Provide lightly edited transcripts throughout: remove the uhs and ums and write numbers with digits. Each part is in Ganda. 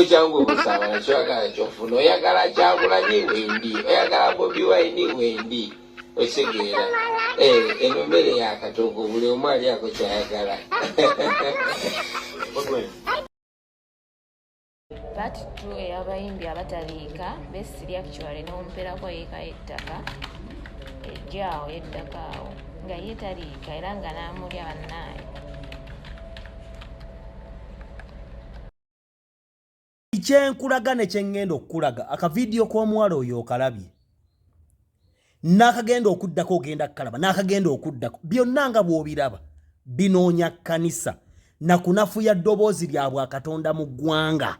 changu kusaba chwaka chofuna oyagala chakula ni wendi oyagala Bobi Wine wendi osigera eno mbere yakatoko buli omwali yako kyayagala Part 2 ey'abayimbi abataliika Besigye actually n'omumperako yeeka ettaka ejjaawo yeddaka awo nga ye taliika era nga n'amulya bannaayo. Kyenkulaga ne kyengenda okulaga akavidiyo k'omuwala oyo okalabye n'akagenda okuddako ogenda kalaba n'akagenda okuddako byonna nga bw'obiraba binoonya kkanisa na kunafuya ddoboozi lyabwe Katonda mu ggwanga.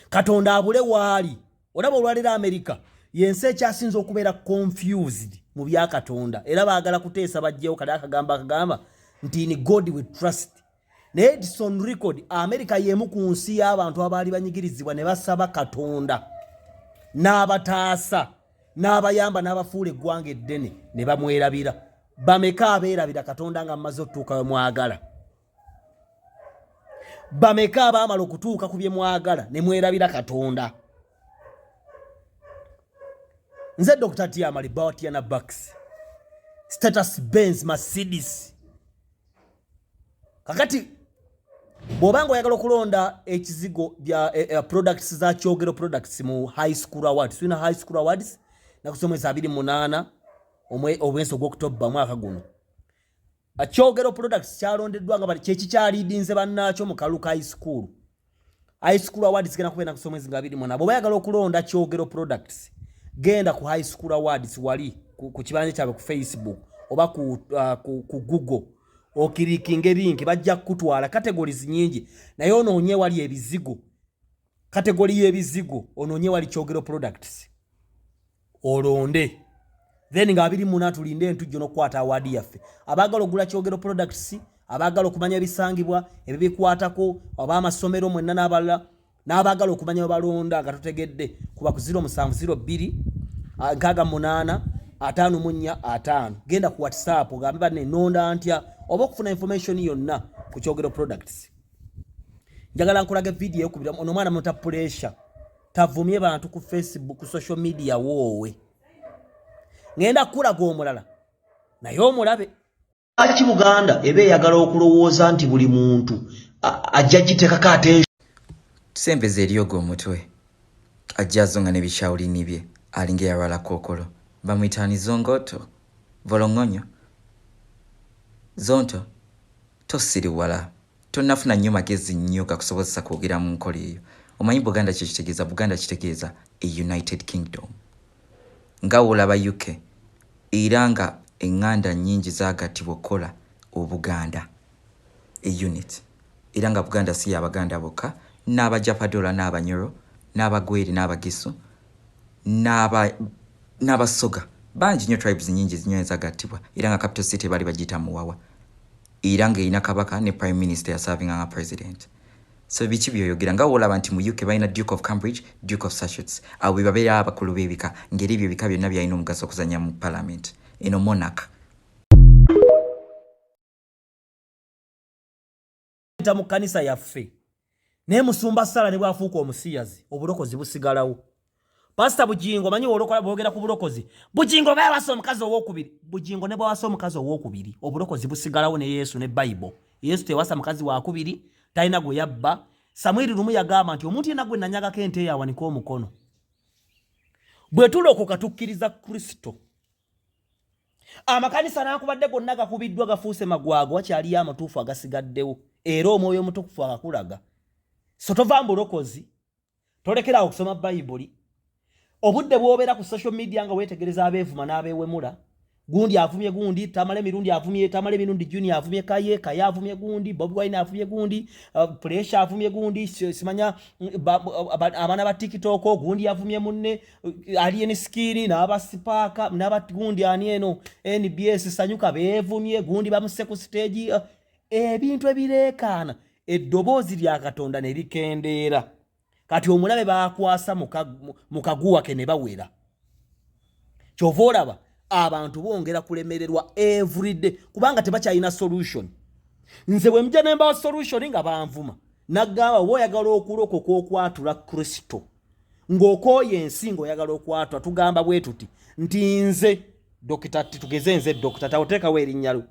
Katonda abule waali olaba olwaliro America yensi ekyasinza okubeera confused mu bya Katonda era baagala kuteesa bajjewo kali akagamba nti ni God we trust. Ne Edison record America yemu ku nsi y'abantu abaali banyigirizibwa ne basaba Katonda n'abataasa n'abayamba n'abafuula eggwanga eddene ne bamwerabira. Bameka abeerabira Katonda nga amaze otuuka we mwagala? Bameka abaamala okutuuka ku bye mwagala ne mwerabira Katonda? Nze Dr. Tiamali Bawatiana Bucks status Benz Mercedes. Kakati bw'obanga oyagala okulonda ekizigo bya products za Kyogero products mu high school awards, tulina high school awards nakusoma 28 obwenso gw'October mwaka guno. Kyogero products kyalondeddwa nga bali kyeki kyalidinze bannakyo mu Kaluka high school. High school awards gena kubeera kusoma 28. Bw'oba oyagala okulonda Kyogero products genda ku high school awards wali ku kibanja kyabwe ku Facebook oba ku Google. Okirikinge link bajja kutwala categories nyingi naye onoonye wali ebizigo category y'ebizigo onoonye wali Kyogero products olonde then nga 28 tulinde entujjo n'okwata award yaffe abagala okugula Kyogero products abagala okumanya ebisangibwa ebibikwatako oba amasomero mwenna n'abalala n'abagala okumanya balonda nga tutegedde kuba ku 0702 68 5 genda ku WhatsApp gambe banne nonda ntya oba okufuna information yonna ku Kyogero products. Njagala nkulaga video ekubira ono mwana muta pressure tavumye bantu ku Facebook ku social media woowe ngenda kulaga omulala naye omulabe aki Buganda ebe yagala okulowooza nti buli muntu ajja gitekako attention tusembeze eryogo omutwe ajjazonga n'ebikyawulini bye alinga yawala kokolo bamwitani zongoto volongonyo zonto tosiri wala tonafuna nnyo magezi nnyo gakusobozesa kwogera mu nkola eyo. Omanyi Buganda kyekitegeeza? Buganda kitegeeza a United Kingdom nga olaba UK era nga eŋŋanda nnyingi zaagattibwa okukola Obuganda a unit era nga Buganda si y'Abaganda bokka n'Abajapadola n'Abanyoro n'Abagweri n'Abagisu n'Abasoga bangi nnyo tribes nyingi nnyo ezagattibwa era nga capital city bali bagiyita Muwawa era nga erina kabaka ne prime minister yaservinga nga president. So biki byoyogera nga olaba nti mu UK balina Duke of Cambridge, Duke of Sussex abo babeera abakulu b'ebika ngeri ebyo bika byonna byalina omugaso okuzanya mu parliament eno monarch. Mu kanisa yaffe naye musumba Sala ne bwafuuka omusiyazi obulokozi busigalawo. Pastor Bujingo manyi olokola boogera ku bulokozi. Bujingo baya wasa omukazi ow'okubiri. Bujingo ne bwawasa omukazi ow'okubiri. Obulokozi busigalawo ne Yesu ne Bible. Yesu tewasa mukazi wa kubiri, talina gwe yabba. Samwiri lumu yagamba nti omuntu yenna gwe nanyagako ente yawanika omukono. Bwe tulokoka tukkiriza Kristo. Amakanisa n'akubadde gonna gakubiddwa gafuuse magwago wakyaliyo amatuufu agasigaddewo. Era omwoyo omutukufu akakulaga. So tova mbulokozi. Tolekera okusoma Bible. Obudde bw'obeera ku social media nga weetegereza abeevuma n'abeewemula. Gundi avumye gundi, Tamale mirundi avumye, Tamale mirundi Junior avumye Kaya avumye gundi, Bobi Wine avumye gundi, Pressure avumye gundi, simanya abana ba TikTok gundi avumye munne, alien skiri n'aba sipaka n'aba gundi ani eno NBS sanyuka beevumye gundi bamuse ku stage ebintu ebireekaana eddoboozi lya Katonda ne likendeera. Kati omulabe baakwasa mukaguwa ke ne bawera. Kyova olaba abantu bongera kulemererwa everyday kubanga tebakyalina solution. Nze bwe mja nemba solution nga banvuma nagamba woyagala okulokoka okwatula Kristo ng'okooye ensi ng'oyagala okwatula tugamba bwe tuti nti nze dokita tugeze nze dokita tawoteekawo erinnya lyo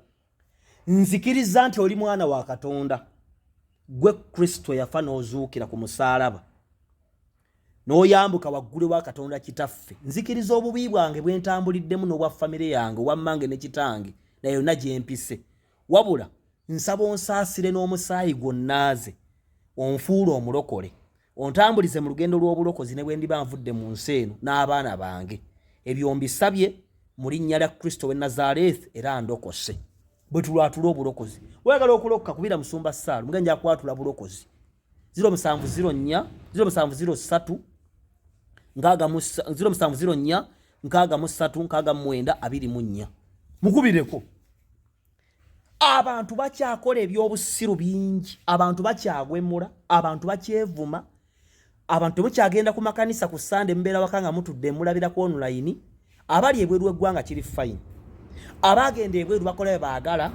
nzikiriza nti oli mwana wa Katonda gwe Kristo yafa n'ozuukira ku musaalaba n'oyambuka waggulu wa Katonda kitaffe nzikiriza obubi bwange bwe ntambuliddemu n'obwa famire yange obwa mmange ne kitange na yonna gye mpise wabula nsaba onsaasire n'omusaayi gwonnaaze onfuula omulokole ontambulize mu lugendo lw'obulokozi ne bwe ndiba nvudde mu nsi eno n'abaana bange ebyo mbisabye mu linnya lya Kristo w'e Nazaaleesi era ndokose bwe tulwatula obulokozi oyagala okulokoka kubira musumba Saalu nga nja kwatula bulokozi 0704 0703 0704 636 mukubireko abantu bakyakola ebyobusiru bingi abantu bakyagwemula abantu bakyevuma abantu mukyagenda ku makanisa ku Sunday mbeera wakanga mutudde mulabirako online abali ebweru eggwanga kiri fine abagenda ebweru bakola baagala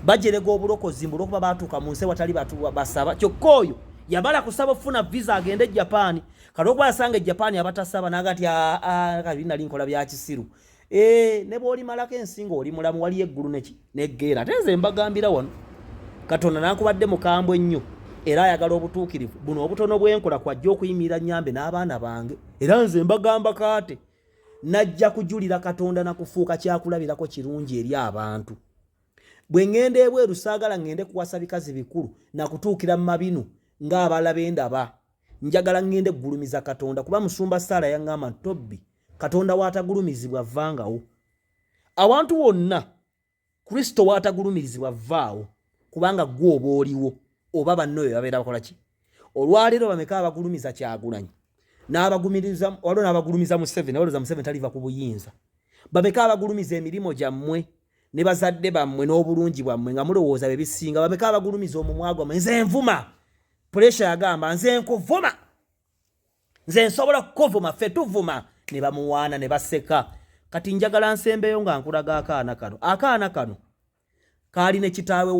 bajerega obulokozi mbulokuba batuuka mu nsi watali basaba kyokka oyo yabala kusaba ofuna visa agende Japan kalokuba yasanga Japan abatasaba nagati kabiri nali nkola bya kisiru ne bwoli malako ensingo oli mulamu wali eggulu neki neggeera tenze mbagambira wano Katonda nankubadde mukambwe nnyo era ayagala obutuukirivu buno obutono bwenkola kwajja okuyimirira nyambe n'abaana bange era nze mbagamba kaate najja kujulira Katonda na kufuuka kyakulabirako kirungi eri abantu bwe ngende ebweru saagala ngende kuwasa bikazi bikulu na kutuukira mu mabinu ng'abalabe endaba njagala ngende gulumiza Katonda kuba musumba Saala yaŋŋamba Tobbi Katonda waatagulumizibwa vangawo awantu wonna Kristo waatagulumirizibwa vaawo kubanga gwe oba oliwo oba bannoyo babeera bakola ki olwaleero bameka abagulumiza Kyagulanyi n'abagumiriza waliwo n'abagulumiza Museveni awoloza Museveni taliva ku buyinza bameka abagulumiza emirimu gyammwe ne bazadde bammwe n'obulungi bwammwe nga mulowooza bye bisinga bameka abagulumiza omumwa gwammwe nze nvuma puresha yagamba nze nkuvuma nze nsobola kukuvuma ffe tuvuma ne bamuwaana ne baseka kati njagala nsembeyo nga nkulaga akaana kano kaali ne kitaawe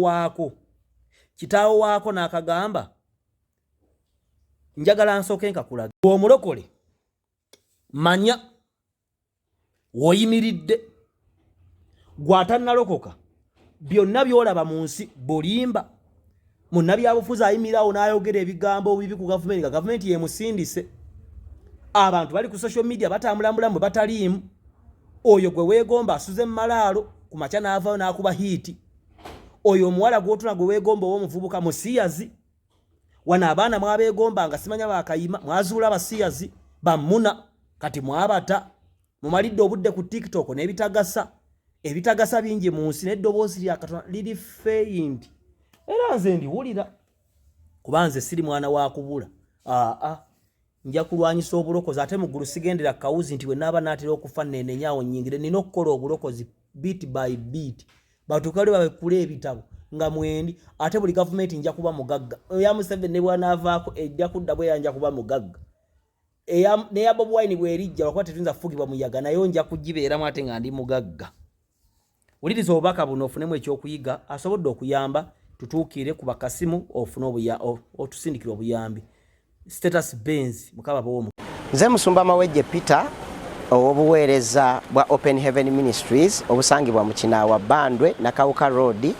waako n'akagamba njagala nsooke nkakulaga omulokole manya woyimiridde gw'atannalokoka byonna byolaba mu nsi bulimba munnabyabufuzi ayimirawo n'ayogera ebigambo bibi ku gavumenti nga gavumenti yemusindise abantu bali ku social media batambulambulamu bwe bataliimu oyo gwe weegomba asuze mu malaalo ku makya n'avaayo n'akuba hiiti oyo omuwala gw'otuna gwe weegomba ow'omuvubuka musiyazi wano abaana mwabeegomba nga simanya baakayima mwazuula abasiyazi bammuna kati mwabata mumalidde obudde ku TikTok n'ebitagasa bingi mu nsi n'eddoboozi lya Katonda liri feyindi era nze ndiwulira kuba nze siri mwana wa kubula nja kulwanyisa obulokozi ate muggulu sigendera kawuzi nti bwe naaba naatera okufa nenenyawo nnyingire nina okukola obulokozi bit by bit batukale babekula ebitabo nga mwendi ate buli gavumenti nja kuba mugagga eya Museveni ne bwanaavaako ejja kudda bwe yanja kuba mugagga neya Bobi Wine bwerijja lwakuba tetuyinza kufugibwa muyaga nayo nja kugibeeramu ate nga ndi mugagga wuliriza obubaka buno ofunemu ekyokuyiga asobodde okuyamba tutuukire ku bakasimu ofune otusindikira obuyambi status Benz mukaba bwomu nze musumba Mawejje Peter obuweereza bwa Open Heaven Ministries obusangibwa mu Kinaawa Bandwe na Kawuka Road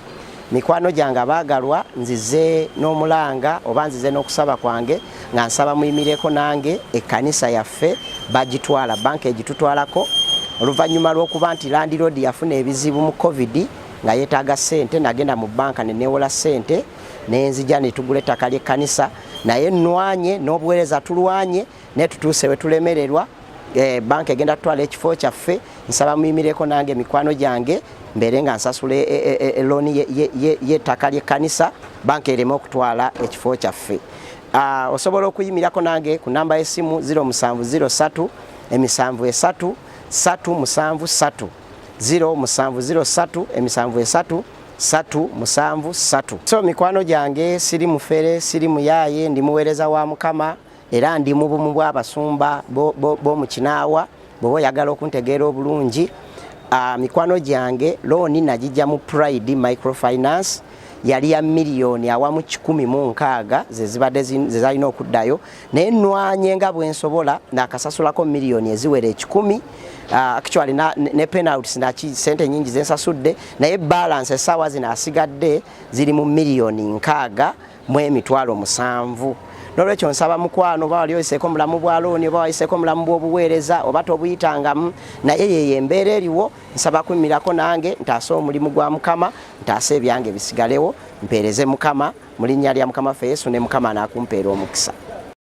mikwano gyange abaagalwa nzize n'omulanga oba nzize n'okusaba kwange nga nsaba muyimireko nange ekkanisa yaffe bagitwala banka egitutwalako oluvannyuma lw'okuba nti Land Road yafuna ebizibu mu COVID nga yeetaaga ssente nagenda mu banka neneewola ssente nenzija ne tugula ettaka ly'ekkanisa naye nnwanye n'obuweereza tulwanye ne tutuuse we tulemererwa banka egenda tutwala ekifo kyaffe nsaba muyimireko nange mikwano gyange mbeere nga nsasula elooni y'ettaka ly'ekkanisa banka ereme okutwala ekifo kyaffe osobola okuyimirako nange ku namba y'essimu 0703 73 373 0703 73 373 so mikwano gyange siri mufere siri muyaye ndi muweereza wa Mukama era ndi mu bumu bw'abasumba bo mu Kinaawa bwe oyagala okuntegeera obulungi mikwano gyange looni nagijja mu Pride Microfinance yali ya miliyoni awamu 16 zezibadde zezalina okuddayo naye nnwanye nga bwensobola nakasasulako miliyoni eziwera 10 actually ne penalties na sente nyingi zensasudde naye balance esawa zino asigadde ziri mu miliyoni 6 mu emitwalo 7. Nolwekyo nsaba mukwano bali oyiseko mulamu bwa looni oba oyiseko mulamu bw'obuweereza oba tobuyitangamu naye yeye embeera eriwo nsaba kuyimirako nange ntaasa omulimu gwa Mukama ntaasa ebyange bisigalewo mpeereze Mukama mu linnya lya Mukama Yesu ne Mukama n'akumpeera omukisa.